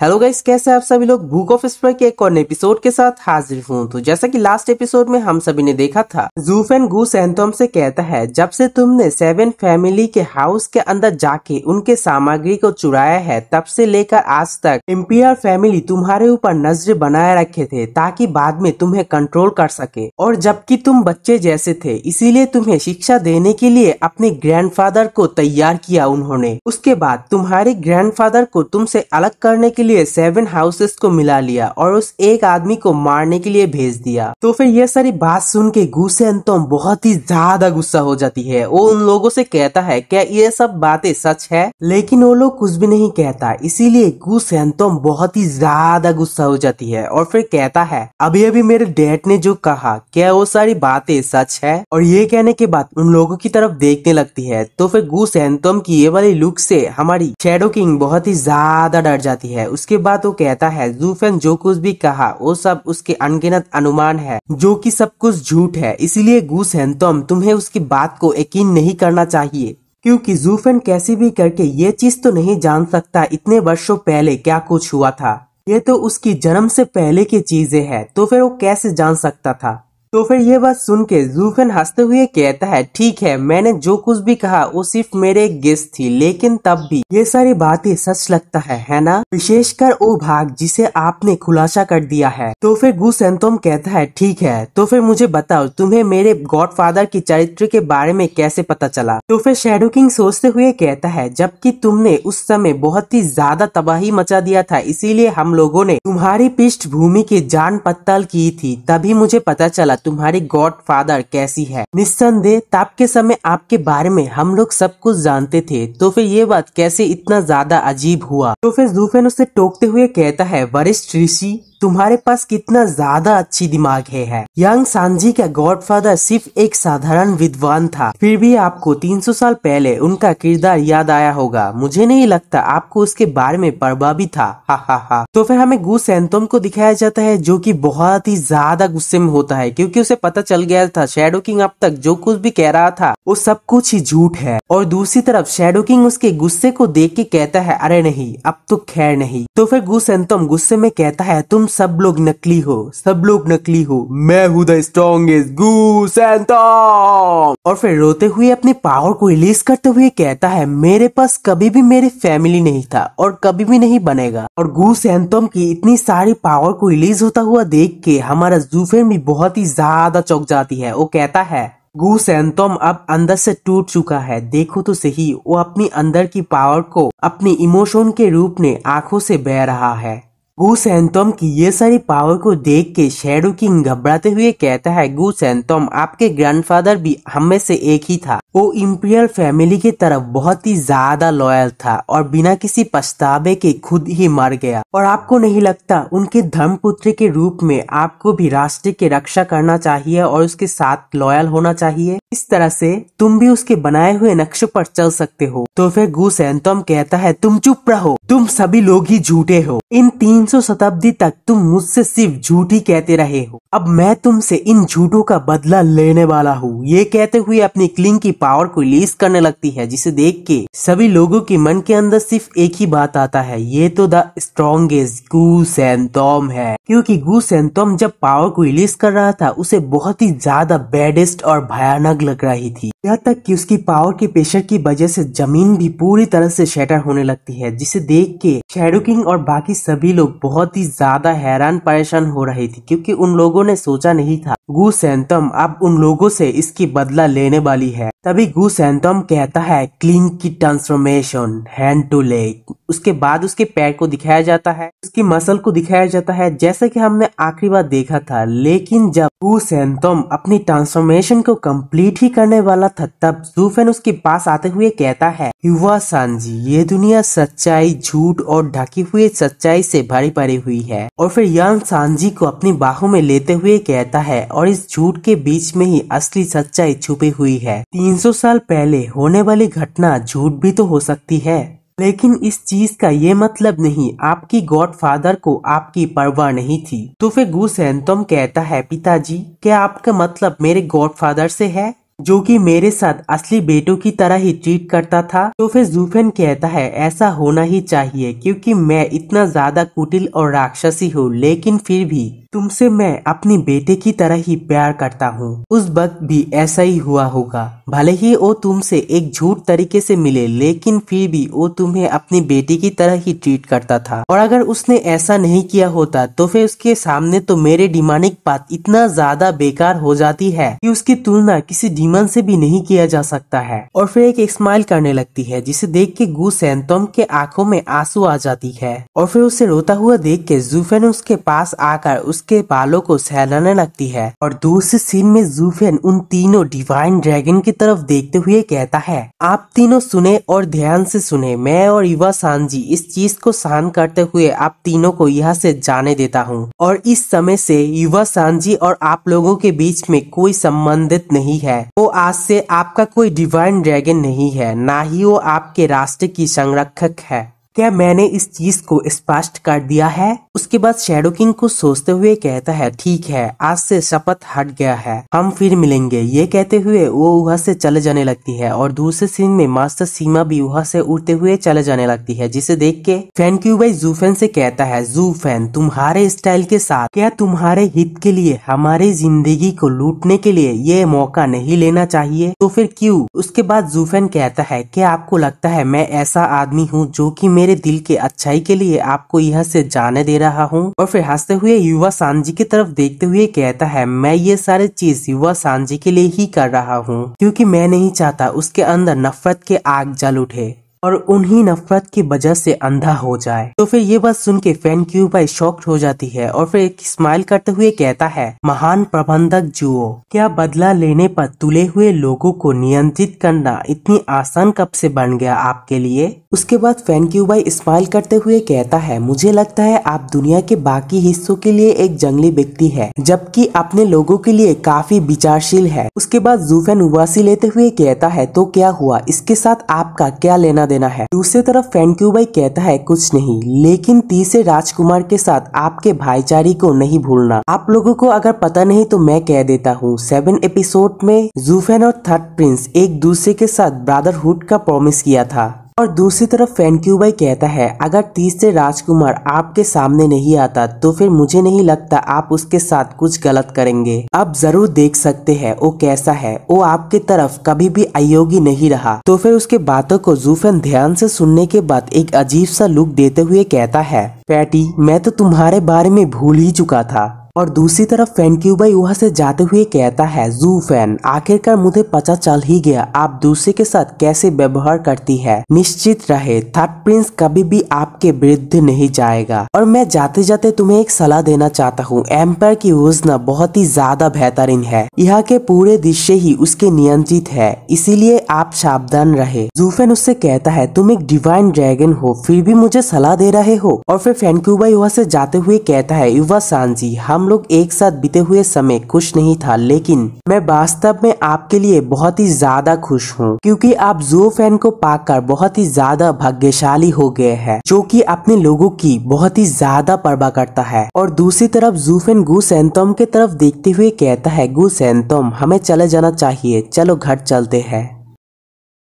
Hello guys, कैसे आप सभी लोग। बुक ऑफ स्पाई के एक और एपिसोड के साथ हाजिर हूँ। तो जैसा कि लास्ट एपिसोड में हम सभी ने देखा था, ज़ूफेन गूस एंथोम से कहता है, जब से तुमने सेवन फैमिली के हाउस के अंदर जाके उनके सामग्री को चुराया है, तब से लेकर आज तक इम्पियर फैमिली तुम्हारे ऊपर नजर बनाए रखे थे ताकि बाद में तुम्हें कंट्रोल कर सके। और जबकि तुम बच्चे जैसे थे, इसीलिए तुम्हें शिक्षा देने के लिए अपने ग्रैंडफादर को तैयार किया उन्होंने। उसके बाद तुम्हारे ग्रैंडफादर को तुमसे अलग करने के लिए सेवन हाउसेस को मिला लिया और उस एक आदमी को मारने के लिए भेज दिया। तो फिर ये सारी बात सुन के गूस एंथोम बहुत ही ज्यादा गुस्सा हो जाती है। वो उन लोगों से कहता है, क्या ये सब बातें सच है? लेकिन वो लोग कुछ भी नहीं कहता, इसीलिए गूस एंथोम बहुत ही ज्यादा गुस्सा हो जाती है और फिर कहता है, अभी अभी मेरे डैड ने जो कहा, क्या वो सारी बातें सच है? और ये कहने के बाद उन लोगों की तरफ देखने लगती है। तो फिर गूस एंथोम की ये वाली लुक से हमारी शैडो किंग बहुत ही ज्यादा डर जाती है। उसके बाद वो कहता है, ज़ूफेन जो कुछ भी कहा वो सब उसके अनगिनत अनुमान है, जो कि सब कुछ झूठ है। इसीलिए गूस एंथोम तुम्हें उसकी बात को यकीन नहीं करना चाहिए, क्योंकि ज़ूफेन कैसे भी करके ये चीज तो नहीं जान सकता इतने वर्षों पहले क्या कुछ हुआ था। ये तो उसकी जन्म से पहले की चीजें हैं, तो फिर वो कैसे जान सकता था? तो फिर ये बात सुन के ज़ूफेन हंसते हुए कहता है, ठीक है, मैंने जो कुछ भी कहा वो सिर्फ मेरे गेस थी, लेकिन तब भी ये सारी बातें सच लगता है ना? विशेषकर वो भाग जिसे आपने खुलासा कर दिया है। तो फिर गूस एंथोम कहता है, ठीक है, तो फिर मुझे बताओ, तुम्हें मेरे गॉडफादर की चरित्र के बारे में कैसे पता चला? तो फिर शैडो किंग सोचते हुए कहता है, जबकि तुमने उस समय बहुत ही ज्यादा तबाही मचा दिया था, इसीलिए हम लोगों ने तुम्हारी पृष्ठभूमि की जान पड़ताल की थी, तभी मुझे पता चला तुम्हारी गॉडफादर कैसी है। निस्संदेह तब के समय आपके बारे में हम लोग सब कुछ जानते थे। तो फिर ये बात कैसे इतना ज्यादा अजीब हुआ? तो फिर ज़ूफेन उसे टोकते हुए कहता है, वरिष्ठ ऋषि, तुम्हारे पास कितना ज्यादा अच्छी दिमाग है। यंग सांजी का गॉडफादर सिर्फ एक साधारण विद्वान था, फिर भी आपको 300 साल पहले उनका किरदार याद आया होगा। मुझे नहीं लगता आपको उसके बारे में परवाह भी था। हा हा हा। तो फिर हमें गूस एंथोम को दिखाया जाता है, जो कि बहुत ही ज्यादा गुस्से में होता है, क्योंकि उसे पता चल गया था शैडो किंग अब तक जो कुछ भी कह रहा था वो सब कुछ ही झूठ है। और दूसरी तरफ शैडो किंग उसके गुस्से को देख के कहता है, अरे नहीं, अब तो खैर नहीं। तो फिर गूस एंथोम गुस्से में कहता है, तुम सब लोग नकली हो, सब लोग नकली हो, मैं हूँ द स्ट्रॉन्गेस्ट गूस एंथोम। और फिर रोते हुए अपनी पावर को रिलीज करते हुए कहता है, मेरे पास कभी भी मेरे फैमिली नहीं था और कभी भी नहीं बनेगा। और गूस एंथोम की इतनी सारी पावर को रिलीज होता हुआ देख के हमारा ज़ूफेन भी बहुत ही ज्यादा चौंक जाती है। वो कहता है, गूस एंथोम अब अंदर से टूट चुका है, देखो तो सही, वो अपनी अंदर की पावर को अपनी इमोशन के रूप में आंखों से बह रहा है। गूस एंथोम की ये सारी पावर को देख के शैडो किंग घबराते हुए कहता है, गूस एंथोम, आपके ग्रैंडफादर भी हम में से एक ही था। वो इंपीरियल फैमिली की तरफ बहुत ही ज्यादा लॉयल था और बिना किसी पछतावे के खुद ही मर गया। और आपको नहीं लगता उनके धर्मपुत्र के रूप में आपको भी राष्ट्र की रक्षा करना चाहिए और उसके साथ लॉयल होना चाहिए? इस तरह से तुम भी उसके बनाए हुए नक्शे पर चल सकते हो। तो फिर गूस एंथोम कहता है, तुम चुप रहो, तुम सभी लोग ही झूठे हो। इन 300 शताब्दी तक तुम मुझसे सिर्फ झूठ ही कहते रहे हो, अब मैं तुमसे इन झूठों का बदला लेने वाला हूँ। ये कहते हुए अपनी क्लिंग की पावर को रिलीज करने लगती है, जिसे देख के सभी लोगों के मन के अंदर सिर्फ एक ही बात आता है, ये तो द स्ट्रॉन्गेस्ट गूस एंथोम है। क्योंकि गूस एंथोम जब पावर को रिलीज कर रहा था, उसे बहुत ही ज्यादा बैडेस्ट और भयानक लग रही थी, यहाँ तक कि उसकी पावर के प्रेशर की वजह से जमीन भी पूरी तरह से शैटर होने लगती है, जिसे देख के शैडो किंग और बाकी सभी लोग बहुत ही ज्यादा हैरान परेशान हो रहे थे, क्योंकि उन लोगों ने सोचा नहीं था गूस एंथोम अब उन लोगों से इसकी बदला लेने वाली है। तभी गूस एंथोम कहता है, क्लिंग की ट्रांसफॉर्मेशन, हैंड टू लेग। उसके बाद उसके पैर को दिखाया जाता है, उसकी मसल को दिखाया जाता है, जैसा कि हमने आखिरी बार देखा था। लेकिन जब गूस एंथोम अपनी ट्रांसफॉर्मेशन को कंप्लीट ही करने वाला था, तब ज़ूफेन उसके पास आते हुए कहता है, युवा सांजी, ये दुनिया सच्चाई, झूठ और ढकी हुई सच्चाई से भरी पड़ी हुई है। और फिर यंग सांजी को अपनी बाहों में लेते हुए कहता है, और इस झूठ के बीच में ही असली सच्चाई छुपी हुई है। 300 साल पहले होने वाली घटना झूठ भी तो हो सकती है, लेकिन इस चीज का ये मतलब नहीं आपकी गॉडफादर को आपकी परवाह नहीं थी। तो फिर गूस एंथोम कहता है, पिताजी, क्या आपका मतलब मेरे गॉडफादर से है? जो कि मेरे साथ असली बेटों की तरह ही ट्रीट करता था। तो फिर जूफेन कहता है ऐसा होना ही चाहिए क्योंकि मैं इतना ज्यादा कुटिल और राक्षसी हूँ, लेकिन फिर भी तुमसे मैं अपनी बेटे की तरह ही प्यार करता हूँ। उस वक्त भी ऐसा ही हुआ होगा। भले ही वो तुमसे एक झूठ तरीके से मिले, लेकिन फिर भी वो तुम्हें अपनी बेटी की तरह ही ट्रीट करता था। और अगर उसने ऐसा नहीं किया होता तो फिर उसके सामने तो मेरे डिमोनिक पाथ इतना ज्यादा बेकार हो जाती है कि उसकी तुलना किसी डीमन से भी नहीं किया जा सकता है। और फिर एक स्माइल करने लगती है, जिसे देख के गू सैंतोम के आंखों में आंसू आ जाती है। और फिर उसे रोता हुआ देख के जूफेन उसके पास आकर उसके बालों को सहलाने लगती है। और दूसरे सीन में जूफेन उन तीनों डिवाइन ड्रैगन की तरफ देखते हुए कहता है, आप तीनों सुने और ध्यान से सुने। मैं और इवा सांजी इस चीज को सहन करते हुए आप तीनों को यहाँ से जाने देता हूँ। और इस समय से इवा सांजी और आप लोगों के बीच में कोई संबंधित नहीं है। वो आज से आपका कोई डिवाइन ड्रैगन नहीं है, ना ही वो आपके राष्ट्र की संरक्षक है। क्या मैंने इस चीज को स्पष्ट कर दिया है? उसके बाद शैडो किंग को सोचते हुए कहता है, ठीक है, आज से शपथ हट गया है, हम फिर मिलेंगे। ये कहते हुए वो वहाँ से चले जाने लगती है। और दूसरे सीन में मास्टर सीमा भी वहाँ से उड़ते हुए चले जाने लगती है, जिसे देख के फैन क्यूबाई जूफेन से कहता है, जूफेन तुम्हारे स्टाइल के साथ क्या तुम्हारे हित के लिए हमारी जिंदगी को लूटने के लिए ये मौका नहीं लेना चाहिए? तो फिर क्यों? उसके बाद जूफेन कहता है, क्या आपको लगता है मैं ऐसा आदमी हूँ जो कि मेरे दिल के अच्छाई के लिए आपको यहाँ से जाने दे रहा हूँ? और फिर हंसते हुए युवा सांजी की तरफ देखते हुए कहता है, मैं ये सारे चीज युवा सांजी के लिए ही कर रहा हूँ, क्योंकि मैं नहीं चाहता उसके अंदर नफरत के आग जल उठे और उन्हीं नफरत की वजह से अंधा हो जाए। तो फिर ये बात सुन के फैन क्यूबाई शॉक्ड हो जाती है और फिर एक स्माइल करते हुए कहता है, महान प्रबंधक जुओ, क्या बदला लेने पर तुले हुए लोगों को नियंत्रित करना इतनी आसान कब से बन गया आपके लिए? उसके बाद फैन क्यूबाई स्माइल करते हुए कहता है, मुझे लगता है आप दुनिया के बाकी हिस्सों के लिए एक जंगली व्यक्ति है, जबकि अपने लोगों के लिए काफी विचारशील है। उसके बाद जूफेन उबासी लेते हुए कहता है, तो क्या हुआ, इसके साथ आपका क्या लेना देना है? दूसरी तरफ फैन क्यूबाई कहता है, कुछ नहीं, लेकिन तीसरे राजकुमार के साथ आपके भाईचारे को नहीं भूलना। आप लोगों को अगर पता नहीं तो मैं कह देता हूँ, 7 एपिसोड में जूफेन और थर्ड प्रिंस एक दूसरे के साथ ब्रदरहुड का प्रॉमिस किया था। और दूसरी तरफ फैन क्यूबाई कहता है, अगर तीसरे राजकुमार आपके सामने नहीं आता तो फिर मुझे नहीं लगता आप उसके साथ कुछ गलत करेंगे। आप जरूर देख सकते हैं वो कैसा है, वो आपके तरफ कभी भी अयोग्य नहीं रहा। तो फिर उसके बातों को जूफेन ध्यान से सुनने के बाद एक अजीब सा लुक देते हुए कहता है, पैटी, मैं तो तुम्हारे बारे में भूल ही चुका था। और दूसरी तरफ फैन क्यूबाई वहाँ से जाते हुए कहता है, जूफेन, आखिरकार मुझे पता चल ही गया आप दूसरे के साथ कैसे व्यवहार करती है। निश्चित रहे, थर्ड प्रिंस कभी भी आपके विरुद्ध नहीं जाएगा। और मैं जाते जाते तुम्हें एक सलाह देना चाहता हूँ, एम्पायर की योजना बहुत ही ज्यादा बेहतरीन है, यहाँ के पूरे दृश्य ही उसके नियंत्रित है, इसीलिए आप सावधान रहे। जूफेन उससे कहता है, तुम एक डिवाइन ड्रैगन हो फिर भी मुझे सलाह दे रहे हो? और फिर फैन क्यूबाई वहाँ से जाते हुए कहता है, युवा सांजी, हम लोग एक साथ बीते हुए समय खुश नहीं था, लेकिन मैं वास्तव में आपके लिए बहुत ही ज्यादा खुश हूँ, क्योंकि आप जूफेन को पाकर बहुत ही ज्यादा भाग्यशाली हो गए हैं, जो कि अपने लोगों की बहुत ही ज्यादा परवाह करता है। और दूसरी तरफ जूफेन गू सैंतोम की तरफ देखते हुए कहता है, गू सैंतोम, हमें चले जाना चाहिए, चलो घर चलते हैं।